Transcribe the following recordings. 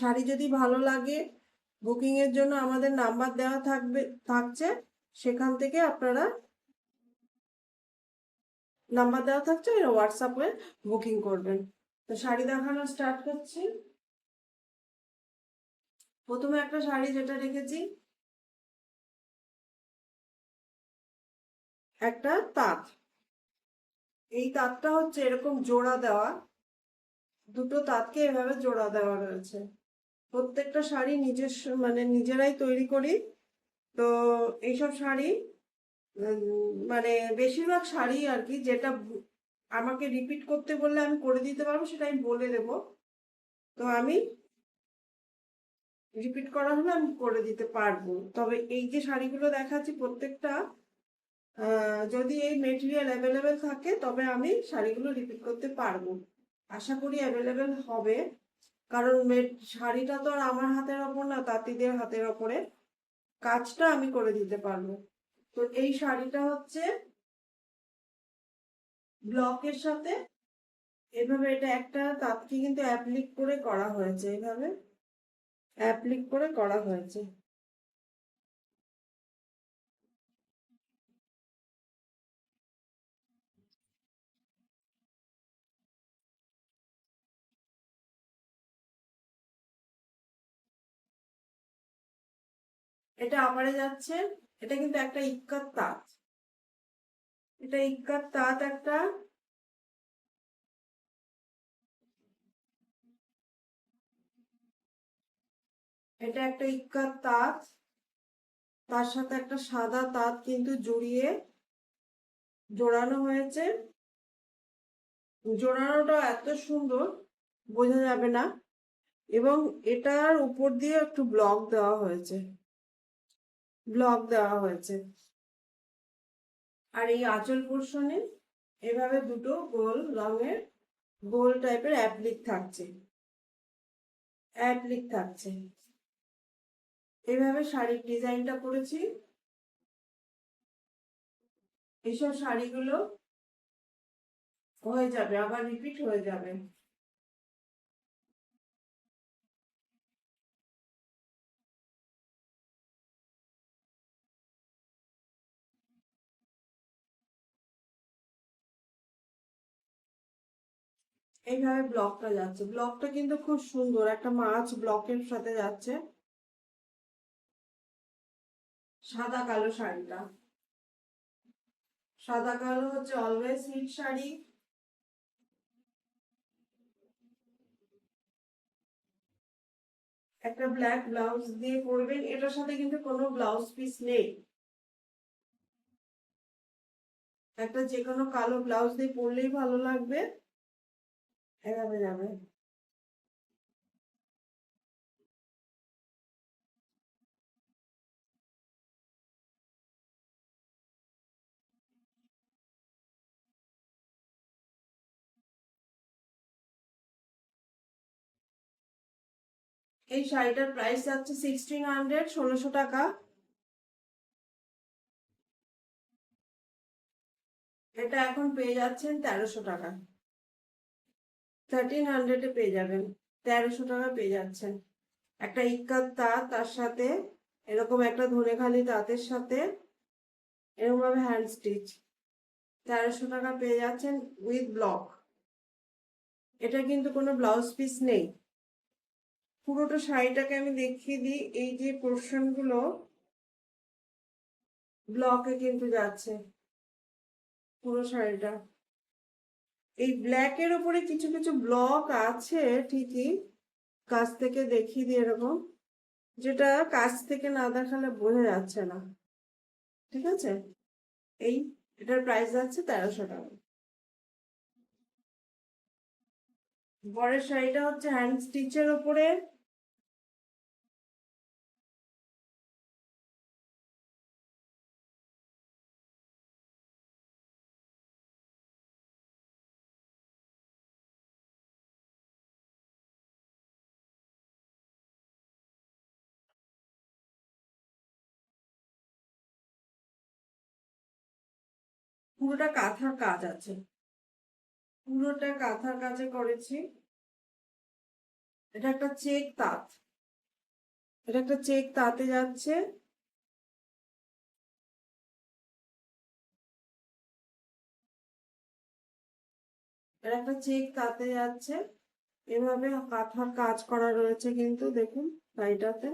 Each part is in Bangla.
শাড়ি যদি ভালো লাগে, বুকিং এর জন্য আমাদের নাম্বার দেওয়া থাকছে, সেখান থেকে আপনারা নাম্বার দেওয়া থাকছে, হোয়াটসঅ্যাপে বুকিং করবেন। তো শাড়ি দেখানো স্টার্ট করছি। প্রথমে একটা শাড়ি যেটা রেখেছি, একটা তাঁত। এই তাঁতটা হচ্ছে এরকম জোড়া দেওয়া, দুটো তাঁতকে এভাবে জোড়া দেওয়া রয়েছে। প্রত্যেকটা শাড়ি নিজস্ব, মানে নিজেরাই তৈরি করি। তো এইসব শাড়ি মানে বেশিরভাগ শাড়ি আর কি, যেটা আমাকে রিপিট করতে বললে আমি করে দিতে পারবো, সেটা আমি বলে দেবো। তো আমি রিপিট করা হলে আমি করে দিতে পারবো। তবে এই যে শাড়িগুলো দেখাচ্ছি প্রত্যেকটা, যদি এই মেটেরিয়াল অ্যাভেলেবেল থাকে তবে আমি শাড়িগুলো রিপিট করতে পারবো। আশা করি অ্যাভেলেবেল হবে, কারণ শাড়িটা তো আর আমার হাতের ওপর না, তাঁতিদের হাতের ওপরে। কাজটা আমি করে দিতে পারবো। তো এই শাড়িটা হচ্ছে ব্লকের সাথে এভাবে, এটা একটা তাঁতকে কিন্তু অ্যাপ্লিক করে করা হয়েছে, এইভাবে অ্যাপ্লিক করে করা হয়েছে। এটা আবারে যাচ্ছে। এটা কিন্তু একটা ইক্কাত তাঁত, এটা ইক্কাত তাঁত একটা। এটা একটা ইক্কাত তাঁত, তার সাথে একটা সাদা তাঁত কিন্তু জড়িয়ে জোড়ানো হয়েছে। জোড়ানোটা এত সুন্দর, বোঝা যাবে না। এবং এটার উপর দিয়ে একটু ব্লক দেওয়া হয়েছে, ব্লক দেওয়া হয়েছে। আর এই আঁচল পোর্শনে এভাবে দুটো গোল রঙের, গোল টাইপের অ্যাপ্লিক থাকছে, অ্যাপ্লিক থাকছে। এইভাবে শাড়ির ডিজাইনটা করেছি। এইসব শাড়িগুলো হয়ে যাবে, আবার রিপিট হয়ে যাবে। এইভাবে ব্লকটা যাচ্ছে, ব্লকটা কিন্তু খুব সুন্দর, একটা মাছ ব্লকের সাথে যাচ্ছে। সাদা কালো শাড়িটা, সাদা কালো হচ্ছে অলওয়েজ সিল্ক শাড়ি। একটা ব্ল্যাক ব্লাউজ দিয়ে পরবেন, এটার সাথে কিন্তু কোনো ব্লাউজ পিস নেই। একটা যে কোনো কালো ব্লাউজ দিয়ে পরলেই ভালো লাগবে। এভাবে যাবে। এই শাড়িটার প্রাইস যাচ্ছে 1600, 1600 টাকা। এটা এখন পেয়ে যাচ্ছেন 1300 টাকা। 1300-এ পেয়ে যাবেন, 1300 টাকা পেয়ে যাচ্ছেন। একটা ইক্কাত তাঁত, তার সাথে এরকম একটা ধনেখালি তাঁতের সাথে এরকম ভাবে হ্যান্ড স্টিচ, 1300 টাকা পেয়ে যাচ্ছেন উইথ ব্লক। এটা কিন্তু কোনো ব্লাউজ পিস নেই। পুরোটা শাড়িটাকে আমি দেখিয়ে দিই, এই যে পোর্শন গুলো ব্লকে কিন্তু যাচ্ছে পুরো শাড়িটা। এই ব্ল্যাক এর উপরে কিছু কিছু ব্লক আছে ঠিকই, কাছ থেকে দেখিয়ে দিই এরকম, যেটা কাছ থেকে না দেখালে বোঝা যাচ্ছে না। ঠিক আছে, এই এটার প্রাইস যাচ্ছে 1300 টাকা। পরের শাড়িটা হচ্ছে হ্যান্ড স্টিচের উপরে। পুরোটা কাঁথার কাজ আছে, পুরোটা কাঁথার কাজে করেছি। এটা একটা চেক তাঁত, এটা একটা চেক তাঁতে যাচ্ছে। এটা একটা চেক তাঁতে যাচ্ছে, এভাবে কাঁথার কাজ করা রয়েছে কিন্তু দেখুন শাড়িটাতে।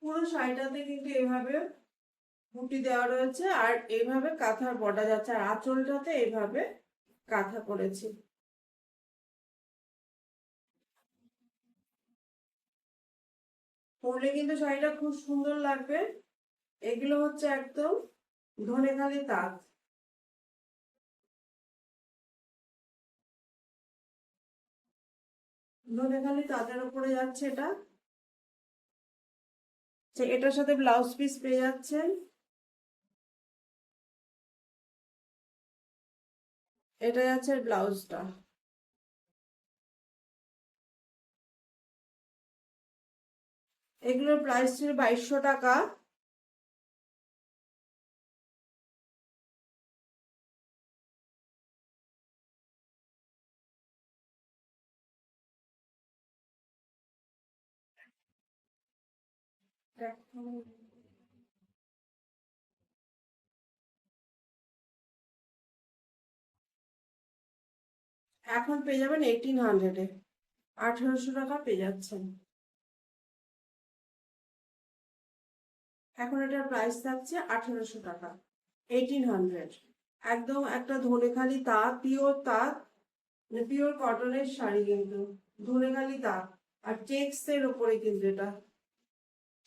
পুরো শাড়িটাতে কিন্তু এভাবে বুটি দেওয়া রয়েছে, আর এইভাবে কাঁথার বর্ডার যাচ্ছে, আর আঁচলটাতে এইভাবে কাঁথা করেছি। পরলে কিন্তু শাড়িটা খুব সুন্দর লাগবে। এগুলো হচ্ছে একদম ধনেখালি তাঁত। ধনেখালি তাঁতের উপরে যাচ্ছে এটা। এটার সাথে ব্লাউজ পিস পেয়ে যাচ্ছেন। এটা যাচ্ছে ব্লাউজটা। এগুলোর প্রাইস ছিল 2200 টাকা। এখন পেয়ে যাবেন 1800-এ, 1800 টাকা পেয়ে যাচ্ছেন। এখন এটার প্রাইস থাকছে 1800 টাকা, 1800। একদম একটা ধনেখালি তাঁত, পিওর তাঁত, মানে পিওর কটনের শাড়ি কিন্তু, ধনেখালি তাঁত আর চেক্স এর উপরে কিন্তু এটা।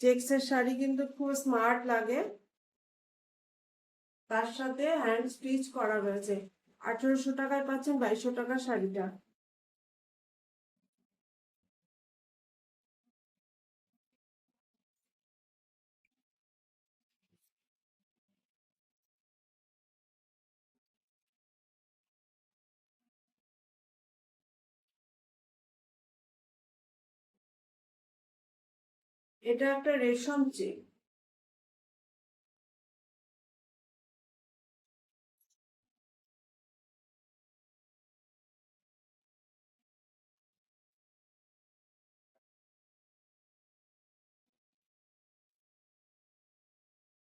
চেক্স এর শাড়ি কিন্তু খুব স্মার্ট লাগে। তার সাথে হ্যান্ড স্টিচ করা রয়েছে। 1800 টাকায় পাচ্ছেন 2200 টাকার শাড়িটা। এটা একটা রেশম চেক।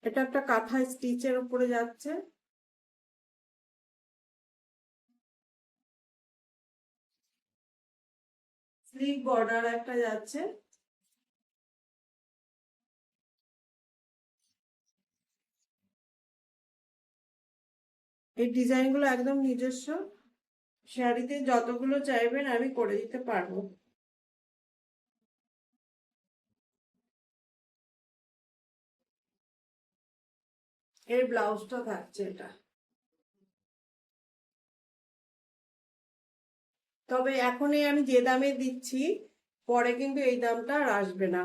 এটা একটা কাঁথা স্টিচের উপরে যাচ্ছে। স্লিভ বর্ডার একটা যাচ্ছে। এই ডিজাইন গুলো একদম নিজস্ব, শাড়িতে যতগুলো চাইবেন আমি করে দিতে পারবো। এর ব্লাউজটা থাকছে এটা। তবে এখনই আমি যে দামে দিচ্ছি, পরে কিন্তু এই দামটা আর আসবে না।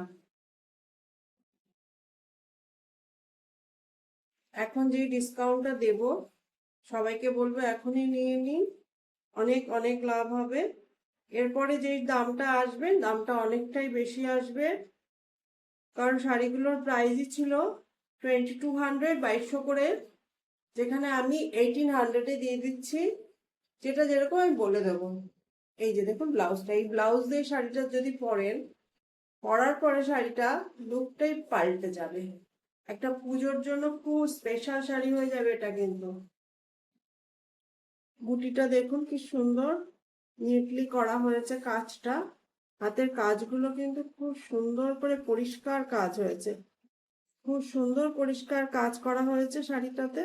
এখন যে ডিসকাউন্টটা দেব, সবাইকে বলবো এখনই নিয়ে নিন, অনেক অনেক লাভ হবে। এরপরে যে দামটা আসবে, দামটা অনেকটাই বেশি আসবে, কারণ শাড়িগুলোর প্রাইসই ছিল 2200, 2200 করে, যেখানে আমি 1800-এ দিয়ে দিচ্ছি। যেটা যেরকম আমি বলে দেবো। এই যে দেখুন ব্লাউজটা, এই ব্লাউজ দিয়ে শাড়িটা যদি পরেন, পরার পরে শাড়িটা লুকটাই পাল্টে যাবে। একটা পুজোর জন্য খুব স্পেশাল শাড়ি হয়ে যাবে এটা কিন্তু। বুটিটা দেখুন কি সুন্দর নিটলি করা হয়েছে কাজটা। হাতের কাজগুলো কিন্তু খুব সুন্দর করে পরিষ্কার কাজ হয়েছে, খুব সুন্দর পরিষ্কার কাজ করা হয়েছে শাড়িটাতে।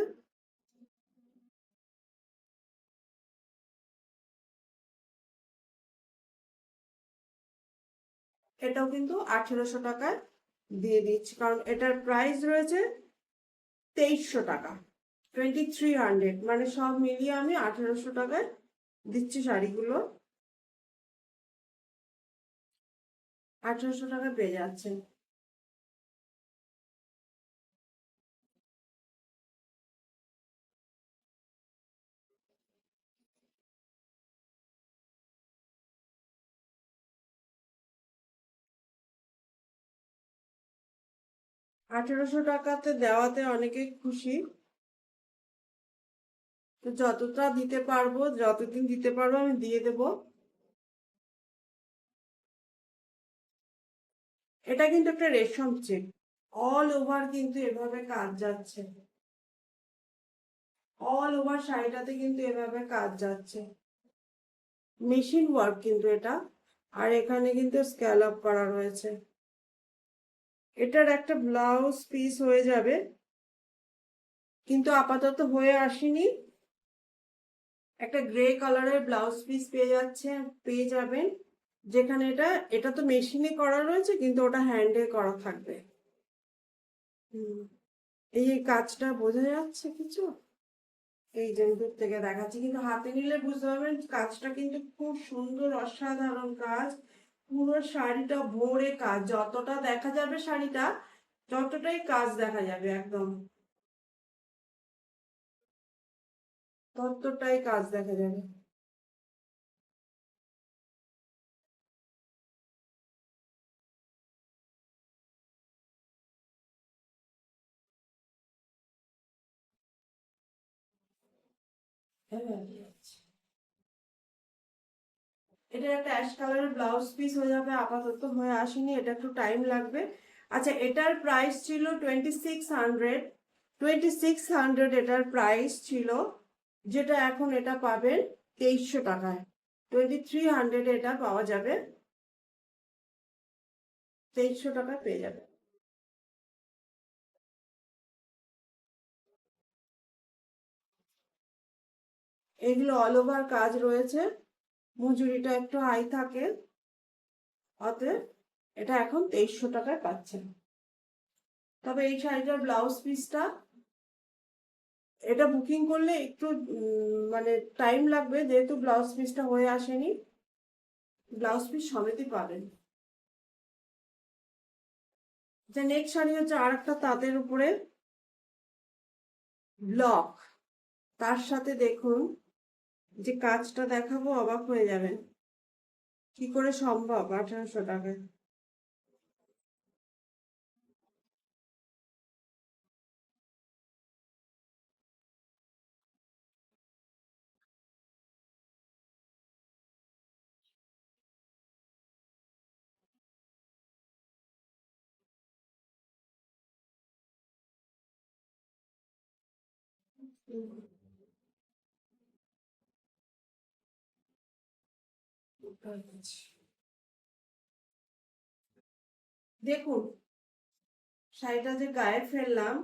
এটাও কিন্তু 1800 টাকায় দিয়ে দিচ্ছি, কারণ এটার প্রাইস রয়েছে 2300 টাকা, 2300, মানে সব মিলিয়ে আমি 1800 টাকায় দিচ্ছি শাড়িগুলো। 1800 টাকা পেয়ে যাচ্ছেন। 1800 টাকাতে দেওয়াতে অনেকে খুশি। তো যতটা দিতে পারবো, যতদিন দিতে পারবো আমি দিয়ে দেব। এটা কিন্তু একটা রেশম চেক, অল ওভার কিন্তু এভাবে কাজ যাচ্ছে, অল ওভার শাড়িটাতে কিন্তু এভাবে কাজ যাচ্ছে, মেশিন ওয়ার্ক কিন্তু এটা। আর এখানে কিন্তু স্ক্যালপ করা রয়েছে। এটার একটা ব্লাউজ পিস হয়ে যাবে, কিন্তু আপাতত হয়ে আসেনি। একটা গ্রে কালারের ব্লাউজ পিস পেয়ে যাবেন, যেখানে এটা এটা তো মেশিনে করা রয়েছে, কিন্তু ওটা হ্যান্ডে করা থাকবে। এই কাজটা বোঝা যাচ্ছে কিছু? এই যে দূর থেকে দেখাচ্ছি, কিন্তু হাতে নিলে বুঝতে পারবেন কাজটা কিন্তু খুব সুন্দর, অসাধারণ কাজ। পুরো শাড়িটা ভরে কাজ, যতটা দেখা যাবে শাড়িটা ততটাই কাজ দেখা যাবে, একদম ততটাই কাজ দেখা যাবে। হ্যাঁ, এটা একটা অ্যাশ কালারের ব্লাউজ পিস হয়ে যাবে, আপাতত হয়ে আসেনি, এটা একটু টাইম লাগবে। আচ্ছা, এটার প্রাইস ছিল 2600, 2600 এটার প্রাইস ছিল, যেটা এখন এটা পাবেন 2300 টাকায়। 2300 এটা পাওয়া যাবে, 2300 টাকায় পেয়ে যাবে। এগুলো অল ওভার কাজ রয়েছে, মজুরিটা একটু হাই থাকে, অতএব এটা এখন 2300 টাকায় পাচ্ছেন। তবে এই শাড়িটার ব্লাউজ পিসটা, এটা বুকিং করলে একটু মানে টাইম লাগবে, যেহেতু ব্লাউজ পিসটা হয়ে আসেনি, ব্লাউজ পিস সমেতই পাবেন। যে নেক্সট শাড়ি হচ্ছে আর একটা তাঁতের উপরে ব্লক, তার সাথে দেখুন যে কাজটা দেখাবো, অবাক হয়ে যাবেন কি করে সম্ভব 1800 টাকায়। দেখুন শাড়িটা যে গায়ে ফেললাম,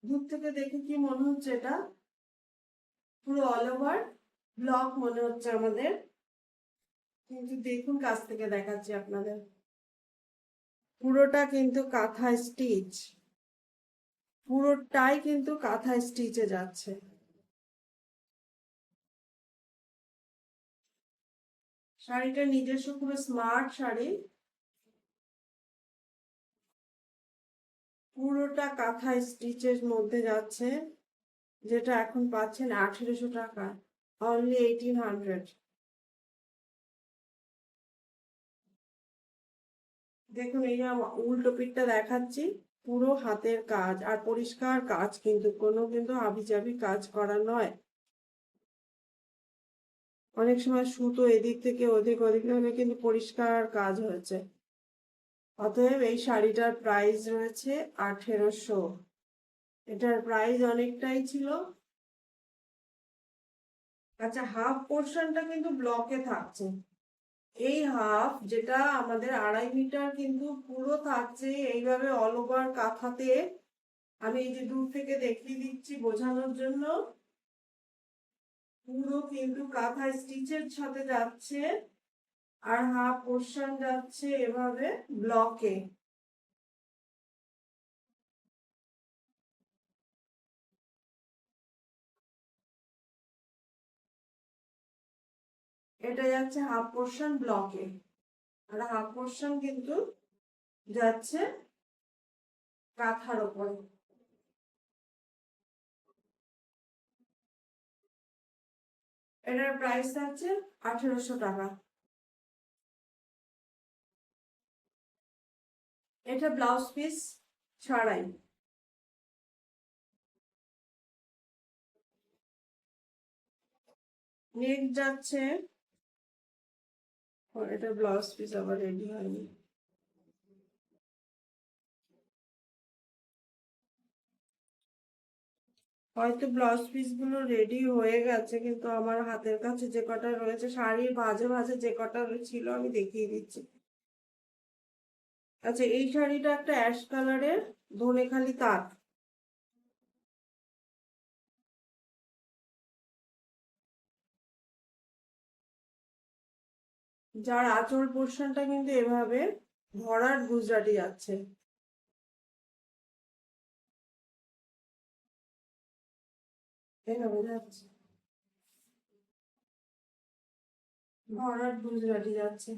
দূর থেকে দেখে কি মনে হচ্ছে, এটা পুরো অল ওভার ব্লক মনে হচ্ছে আমাদের, কিন্তু দেখুন কাছ থেকে দেখাচ্ছি আপনাদের, পুরোটা কিন্তু কাঁথা স্টিচ, পুরোটাই কিন্তু কাঁথা স্টিচে যাচ্ছে। শাড়িটা নিজস্ব খুব স্মার্ট শাড়ি, পুরোটা কাঁথা স্টিচের মধ্যে যাচ্ছে, যেটা এখন পাচ্ছেন 1800 টাকা, অনলি 1800। দেখুন এই যে উল্টো পিঠটা দেখাচ্ছি, পুরো হাতের কাজ আর পরিষ্কার কাজ, কিন্তু কোনো কিন্তু হাবিজাবি কাজ করা নয়। অনেক সময় সুতো এদিক থেকে ওদিক ওদিক থেকে, কিন্তু পরিষ্কার কাজ হয়েছে। অতএব এই শাড়িটার প্রাইস রয়েছে 1800। এটার প্রাইস অনেকটাই ছিল। আচ্ছা, হাফ পোর্শনটা কিন্তু ব্লকে থাকছে, এই হাফ যেটা আমাদের 2.5 মিটার কিন্তু পুরো থাকছে এইভাবে অল ওভার কাঁথাতে। আমি এই যে দূর থেকে দেখিয়ে দিচ্ছি বোঝানোর জন্য, পুরো কিন্তু কাঁথা স্টিচের সাথে যাচ্ছে, আর হাফ পোর্শন যাচ্ছে এভাবে ব্লকে। এটা যাচ্ছে হাফ পোর্শন ব্লকে, আর হাফ পোর্শন কিন্তু যাচ্ছে কাঁথার ওপরে। এটার প্রাইস থাকছে 1800 টাকা। এটা ব্লাউজ পিস, ছাড়াই। নেক্সট যাচ্ছে, এটা ব্লাউজ পিস আবার রেডি হয়নি। হয়তো ব্লাউজ পিস গুলো রেডি হয়ে গেছে, কিন্তু আমার হাতের কাছে যে কটা রয়েছে, শাড়ির ভাঁজে ভাঁজে যে কটা ছিল আমি দেখিয়ে দিচ্ছি। আচ্ছা, এই শাড়িটা একটা অ্যাশ কালারের ধনেখালি তাঁত। যার আঁচল পোর্শনটা কিন্তু এভাবে ভরাট গুজরাটি যাচ্ছে, এভাবে যাচ্ছে, ভরাট গুজরাটি যাচ্ছে।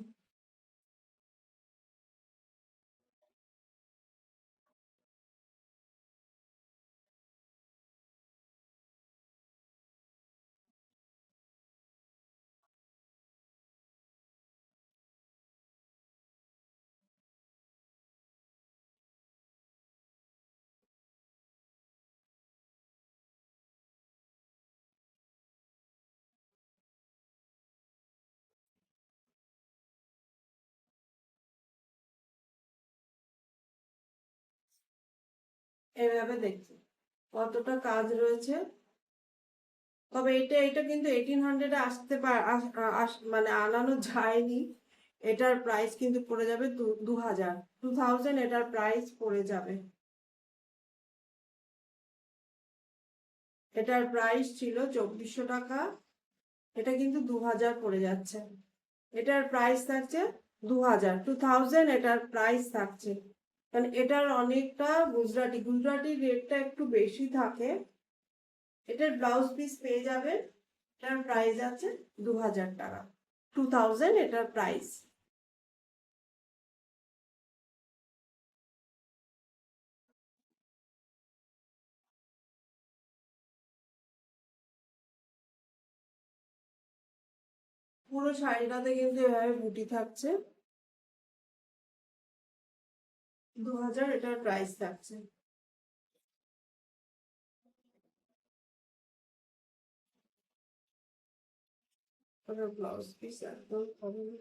এভাবে দেখছি কতটা কাজ রয়েছে। তবে এটা এটা কিন্তু 1800 আসতে মানে আনানো যায়নি। এটার প্রাইস কিন্তু পড়ে যাবে 2000, 2000 এটার প্রাইস পড়ে যাবে। এটার প্রাইস ছিল 2400 টাকা, এটা কিন্তু 2000 পড়ে যাচ্ছে। এটার প্রাইস থাকছে 2000, 2000 এটার প্রাইস থাকছে। কারণ এটার অনেকটা গুজরাটি, গুজরাটি রেটটা একটু বেশি থাকে। এটার ব্লাউজ পিস পেয়ে যাবেন, এটার প্রাইস আছে 2000 টাকা, 2000 এটার প্রাইস। পুরো শাড়িটাতে কিন্তু এভাবে বুটি থাকছে, 2000 এটার প্রাইস থাকছে। ব্লাউজ পিস একদম হবে না।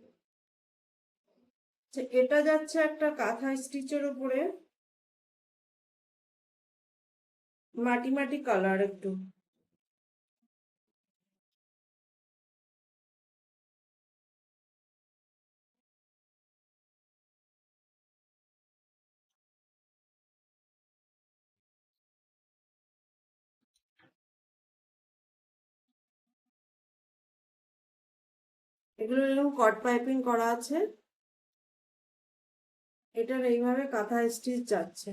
আচ্ছা, এটা যাচ্ছে একটা কাঁথা স্টিচের উপরে, মাটি মাটি কালার একটু। এগুলো এরকম কট পাইপিং করা আছে, এটার এইভাবে কাঁথা স্টিচ যাচ্ছে।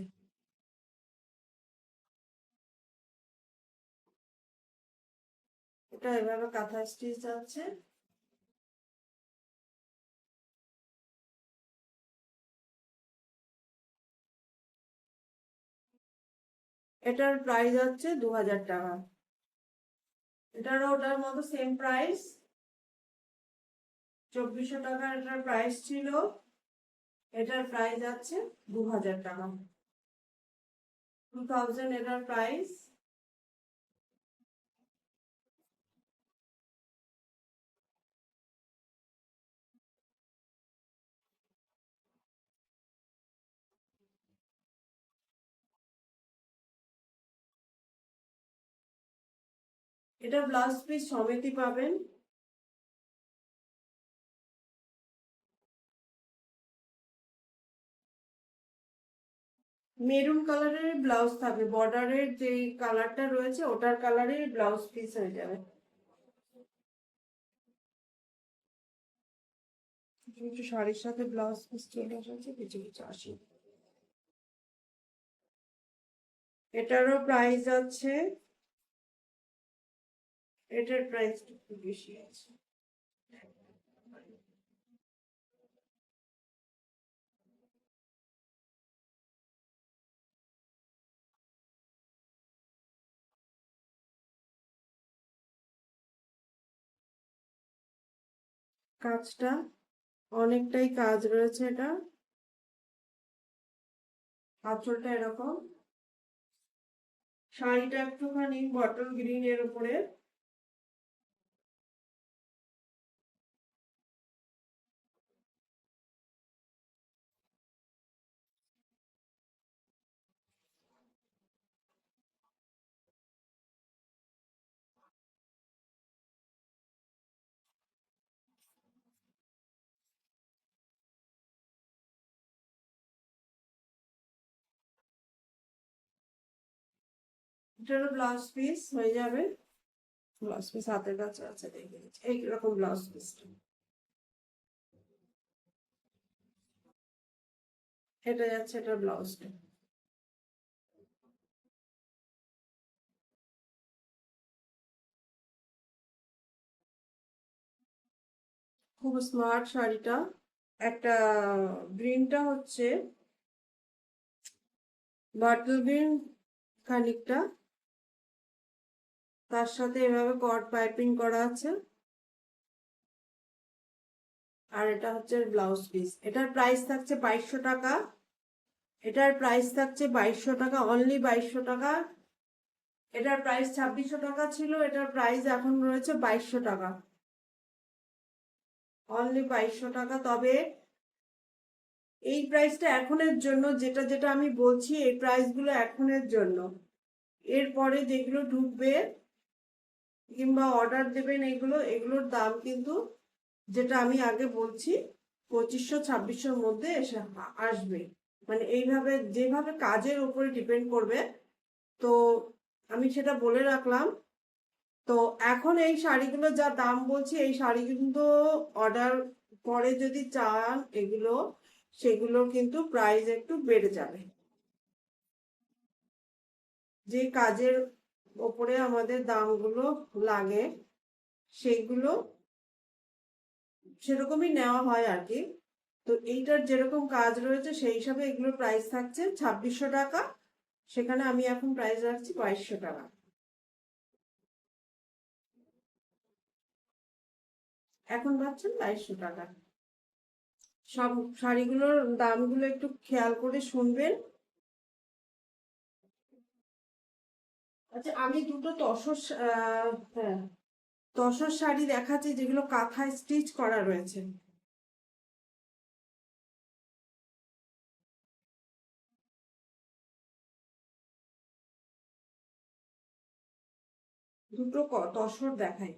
এটা এভাবে কাঁথা স্টিচ যাচ্ছে। এটার প্রাইস হচ্ছে 2000 টাকা। এটারও ওটার মতো সেম প্রাইস, 2400 টাকা এটার প্রাইস ছিল, এটার প্রাইস আছে 2000 টাকা, 2000 এটার প্রাইস। এটা ব্লাউজ পিস সমেতই পাবেন। মেরুন কালারের ব্লাউজ থাকবে, বর্ডারের যে কালারটা রয়েছে ওটার কালারের ব্লাউজ পিস হয়ে যাবে। কিছু কিছু শাড়ির সাথে ব্লাউজ পিস চলে এসেছে, কিছু কিছু আসে। এটারও প্রাইস আছে, এটার প্রাইস একটু বেশি আছে। কাজটা অনেকটাই কাজ রয়েছে এটা, আঁচলটা এরকম, শাড়িটা একটুখানি বটল গ্রিন এর উপরে, এটা ব্লাউজ পিস হয়ে যাবে। ব্লাউজ পিস হাতের কাছে আছে, দেখে নিচ্ছি এইরকম ব্লাউজ পিসটা। এটা যাচ্ছে এটা ব্লাউজটা। খুব স্মার্ট শাড়িটা। একটা গ্রিনটা হচ্ছে বাটল গ্রিন খানিকটা, তার সাথে এভাবে কট পাইপিং করা আছে। আর এটা হচ্ছে ব্লাউজ পিস। এটার প্রাইস থাকছে 2200 টাকা। এটার প্রাইস থাকছে 2200 টাকা, অনলি 2200 টাকা। এটার প্রাইস 2600 টাকা ছিল, এটার প্রাইস এখন রয়েছে 2200 টাকা, অনলি 2200 টাকা। তবে এই প্রাইসটা এখনের জন্য, যেটা যেটা আমি বলছি এই প্রাইসগুলো এখনের জন্য। এরপরে যেগুলো ঢুকবে কিংবা অর্ডার দেবেন, এগুলোর দাম কিন্তু, যেটা আমি আগে বলছি, 2500-2600-র মধ্যে এসে আসবে। মানে এইভাবে যেভাবে কাজের উপরে ডিপেন্ড করবে। তো আমি সেটা বলে রাখলাম। তো এখন এই শাড়িগুলো যা দাম বলছি, এই শাড়ি কিন্তু অর্ডার পরে যদি চান এগুলো, সেগুলো কিন্তু প্রাইস একটু বেড়ে যাবে। যে কাজের ওপরে আমাদের দামগুলো লাগে সেগুলো সেরকমই নেওয়া হয় আর কি। তো এইটার যেরকম কাজ রয়েছে সেই হিসাবে এগুলোর প্রাইস থাকছে 2600 টাকা। সেখানে আমি এখন প্রাইস রাখছি 2200 টাকা। এখন পাচ্ছেন 2200 টাকা। সব শাড়িগুলোর দামগুলো একটু খেয়াল করে শুনবেন। আচ্ছা, আমি দুটো হ্যাঁ, তসর শাড়ি দেখাচ্ছি যেগুলো কাঁথায় স্টিচ করা রয়েছে। দুটো তসর দেখাই।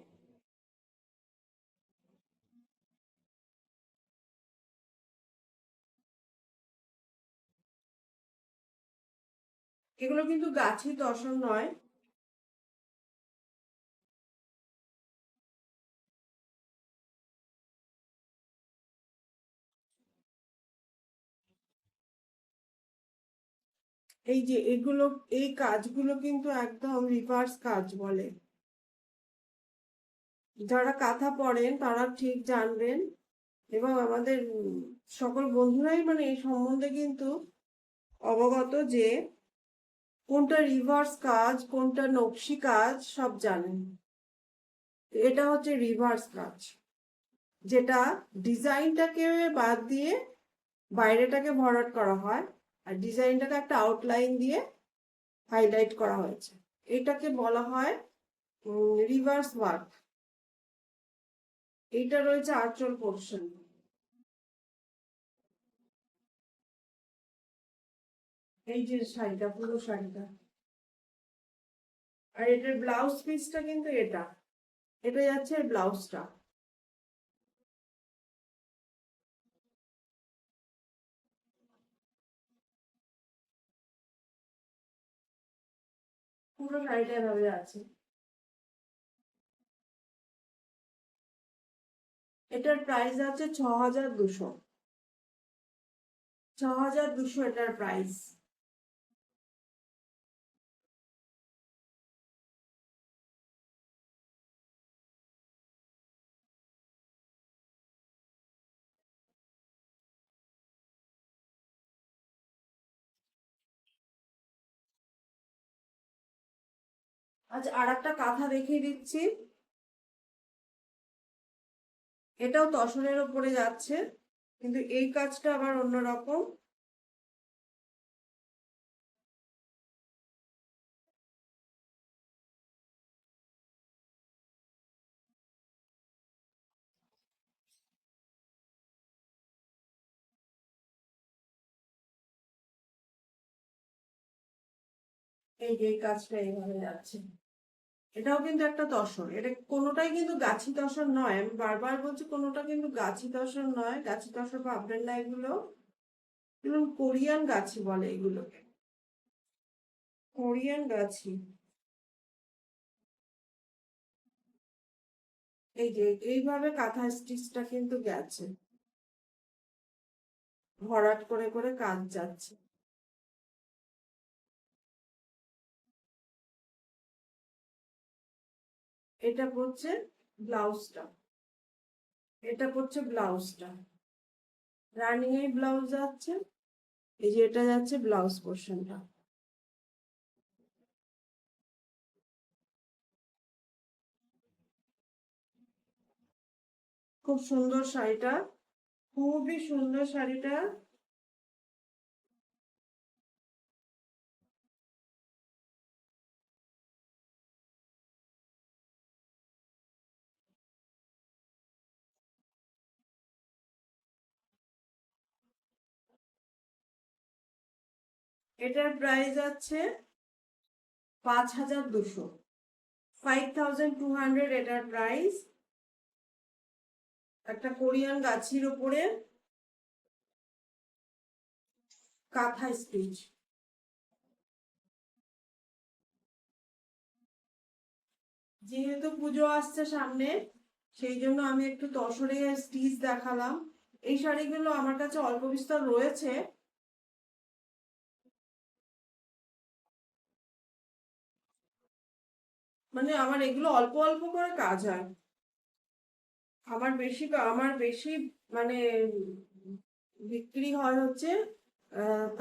এগুলো কিন্তু গাছি তসর নয়। এই যে এগুলো, এই কাজগুলো কিন্তু একদম রিভার্স কাজ বলে। যারা কাঁথা পড়েন তারা ঠিক জানবেন। এবং আমাদের সকল বন্ধুরাই মানে এই সম্বন্ধে কিন্তু অবগত, যে কোনটা রিভার্স কাজ কোনটা নকশি কাজ সব জানেন। এটা হচ্ছে রিভার্স কাজ, যেটা ডিজাইনটাকে বাদ দিয়ে বাইরেটাকে ভরাট করা হয়, আর ডিজাইনটাকে একটা আউটলাইন দিয়ে হাইলাইট করা হয়েছে। এটাকে বলা হয় রিভার্স ওয়ার্ক। এইটা রয়েছে আঁচল পোর্শন। এই যে শাড়িটা, পুরো শাড়িটা। আর এটার ব্লাউজ পিসটা কিন্তু এটা, এটা যাচ্ছে ব্লাউজটা। পুরো শাড়িটা এভাবে আছে। এটার প্রাইস আছে 6200। 6200 এটার প্রাইস। আচ্ছা, আর একটা কাঁথা দেখিয়ে দিচ্ছি। এটাও তসরের ওপরে যাচ্ছে, কিন্তু এই কাজটা আবার অন্যরকম। এই যে এই কাজটা এইভাবে যাচ্ছে, এটাও কিন্তু একটা তসর। এটা কোনোটাই কিন্তু গাছি তসর নয়, আমি বারবার বলছি কোনোটা কিন্তু গাছি তসর নয়। গাছি তসর ভাববেন না, এগুলো এগুলো কোরিয়ান গাছি বলে এগুলোকে, কোরিয়ান গাছি। এই যে এইভাবে কাঁথা স্টিচটা কিন্তু গেছে, ভরাট করে করে কাজ যাচ্ছে। এটা পড়ছে ব্লাউজটা, এটা পড়ছে ব্লাউজটা, রানিং এই ব্লাউজ যাচ্ছে, এই যে এটা যাচ্ছে ব্লাউজ পোর্শনটা। খুব সুন্দর শাড়িটা, খুবই সুন্দর শাড়িটা। এটার প্রাইস আছে 5200, 5200 এটার প্রাইস। একটা কোরিয়ান গাছির উপরে কাঁথা স্টিচ। যেহেতু পুজো আসছে সামনে, সেই জন্য আমি একটু তসরে স্টিচ দেখালাম। এই শাড়িগুলো আমার কাছে অল্প বিস্তর রয়েছে, মানে আমার এগুলো অল্প অল্প করে কাজ হয়। আমার বেশি মানে বিক্রি হয় হচ্ছে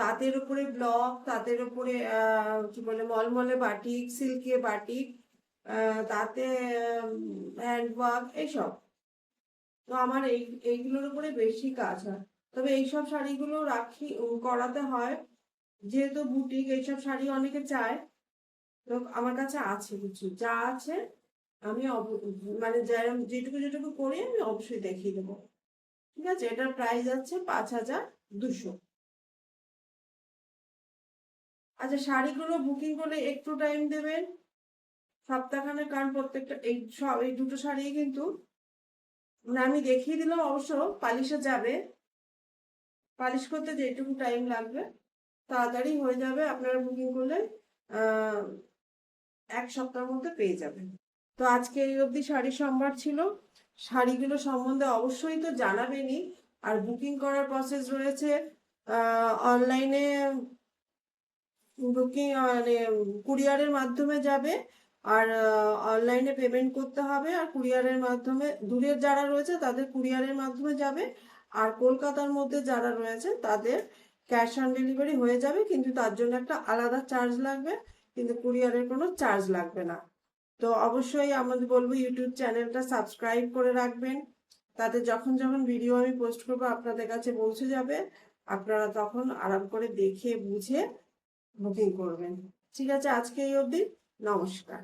তাঁতের উপরে ব্লক, তাঁতের উপরে কি বলে মলমলে বাটিক, সিল্কে বাটিক, তাতে হ্যান্ডওয়ার্ক, এইসব। তো আমার এইগুলোর উপরে বেশি কাজ হয়। তবে এইসব শাড়িগুলো করাতে হয়, যেহেতু বুটিক, এইসব শাড়ি অনেকে চায়। তো আমার কাছে আছে কিছু, যা আছে আমি মানে যেটুকু যেটুকু করি আমি অবশ্যই দেখিয়ে দেবো। ঠিক আছে, এটার প্রাইস আছে 5200। আচ্ছা, শাড়িগুলো বুকিং করলে একটু টাইম দেবেন, সপ্তাহখানেক, কারণ প্রত্যেকটা এই দুটো শাড়ি কিন্তু মানে আমি দেখিয়ে দিলাম, অবশ্য পালিশে যাবে, পালিশ করতে যেটুকু টাইম লাগবে তাড়াতাড়ি হয়ে যাবে। আপনারা বুকিং করলে আহ 1 সপ্তাহের মধ্যে পেয়ে যাবেন। তো আজকে এই অবধি শাড়ির সম্ভার ছিল। শাড়িগুলো সম্বন্ধে অবশ্যই তো জানাবেনই। আর বুকিং করার প্রসেস রয়েছে, অনলাইনে বুকিং মানে কুরিয়ারের মাধ্যমে যাবে, আর অনলাইনে পেমেন্ট করতে হবে। আর কুরিয়ারের মাধ্যমে দূরের যারা রয়েছে তাদের কুরিয়ারের মাধ্যমে যাবে, আর কলকাতার মধ্যে যারা রয়েছে তাদের ক্যাশ অন ডেলিভারি হয়ে যাবে, কিন্তু তার জন্য একটা আলাদা চার্জ লাগবে, কিন্তু কুরিয়ারের কোনো চার্জ লাগবে না। তো অবশ্যই আমাদের বলবো ইউটিউব চ্যানেলটা সাবস্ক্রাইব করে রাখবেন, তাতে যখন যখন ভিডিও আমি পোস্ট করবো আপনাদের কাছে পৌঁছে যাবে, আপনারা তখন আরাম করে দেখে বুঝে বুকিং করবেন। ঠিক আছে, আজকে এই অবধি, নমস্কার।